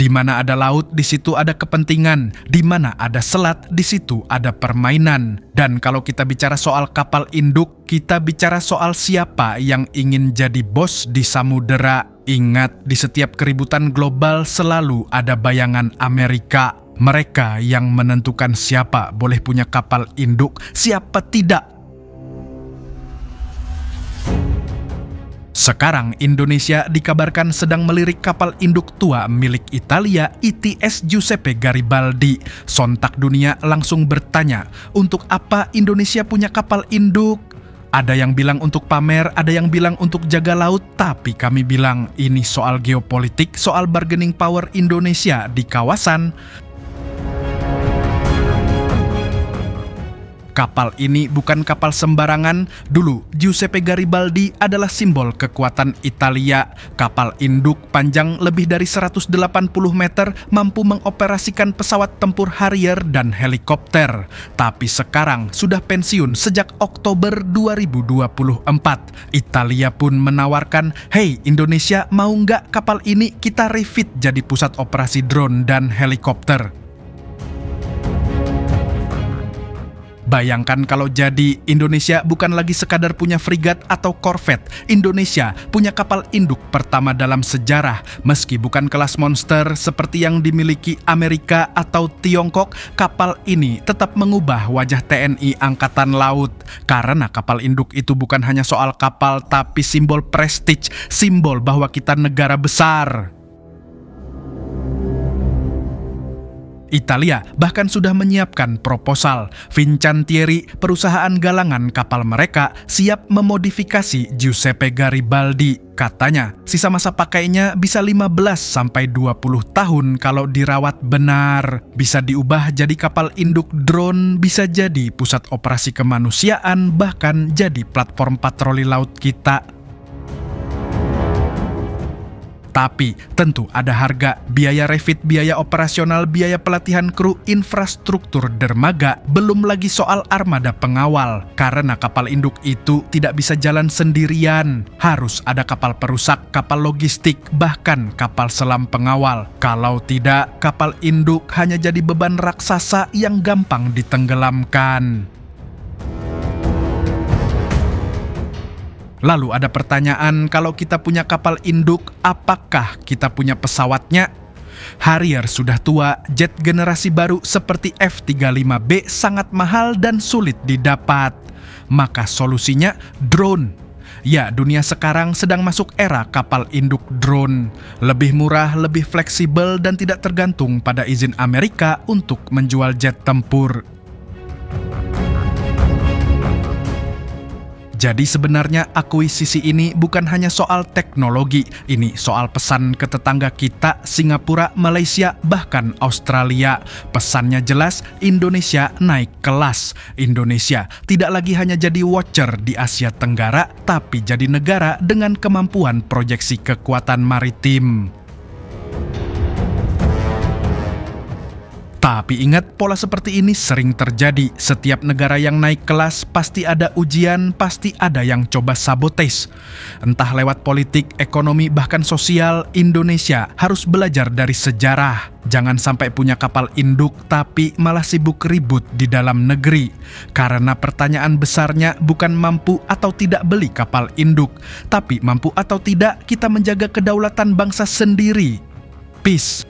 Di mana ada laut, di situ ada kepentingan. Di mana ada selat, di situ ada permainan. Dan kalau kita bicara soal kapal induk, kita bicara soal siapa yang ingin jadi bos di samudera. Ingat, di setiap keributan global selalu ada bayangan Amerika. Mereka yang menentukan siapa boleh punya kapal induk, siapa tidak. Sekarang Indonesia dikabarkan sedang melirik kapal induk tua milik Italia, ITS Giuseppe Garibaldi. Sontak dunia langsung bertanya, untuk apa Indonesia punya kapal induk? Ada yang bilang untuk pamer, ada yang bilang untuk jaga laut, tapi kami bilang ini soal geopolitik, soal bargaining power Indonesia di kawasan. Kapal ini bukan kapal sembarangan. Dulu, Giuseppe Garibaldi adalah simbol kekuatan Italia. Kapal induk panjang lebih dari 180 meter mampu mengoperasikan pesawat tempur Harrier dan helikopter. Tapi sekarang sudah pensiun sejak Oktober 2024. Italia pun menawarkan, "Hey Indonesia, mau nggak kapal ini kita refit jadi pusat operasi drone dan helikopter?" Bayangkan kalau jadi, Indonesia bukan lagi sekadar punya frigat atau korvet. Indonesia punya kapal induk pertama dalam sejarah. Meski bukan kelas monster seperti yang dimiliki Amerika atau Tiongkok, kapal ini tetap mengubah wajah TNI Angkatan Laut. Karena kapal induk itu bukan hanya soal kapal, tapi simbol prestige, simbol bahwa kita negara besar. Italia bahkan sudah menyiapkan proposal. Fincantieri, perusahaan galangan kapal mereka, siap memodifikasi Giuseppe Garibaldi. Katanya, sisa masa pakainya bisa 15-20 tahun kalau dirawat benar. Bisa diubah jadi kapal induk drone, bisa jadi pusat operasi kemanusiaan, bahkan jadi platform patroli laut kita. Tapi tentu ada harga, biaya refit, biaya operasional, biaya pelatihan kru, infrastruktur dermaga, belum lagi soal armada pengawal. Karena kapal induk itu tidak bisa jalan sendirian. Harus ada kapal perusak, kapal logistik, bahkan kapal selam pengawal. Kalau tidak, kapal induk hanya jadi beban raksasa yang gampang ditenggelamkan. Lalu ada pertanyaan, kalau kita punya kapal induk, apakah kita punya pesawatnya? Harrier sudah tua, jet generasi baru seperti F-35B sangat mahal dan sulit didapat. Maka solusinya drone. Ya, dunia sekarang sedang masuk era kapal induk drone. Lebih murah, lebih fleksibel, dan tidak tergantung pada izin Amerika untuk menjual jet tempur. Jadi sebenarnya akuisisi ini bukan hanya soal teknologi, ini soal pesan ke tetangga kita, Singapura, Malaysia, bahkan Australia. Pesannya jelas, Indonesia naik kelas. Indonesia tidak lagi hanya jadi watcher di Asia Tenggara, tapi jadi negara dengan kemampuan proyeksi kekuatan maritim. Tapi ingat, pola seperti ini sering terjadi. Setiap negara yang naik kelas pasti ada ujian, pasti ada yang coba sabotage. Entah lewat politik, ekonomi, bahkan sosial, Indonesia harus belajar dari sejarah. Jangan sampai punya kapal induk tapi malah sibuk ribut di dalam negeri. Karena pertanyaan besarnya bukan mampu atau tidak beli kapal induk, tapi mampu atau tidak kita menjaga kedaulatan bangsa sendiri. Peace.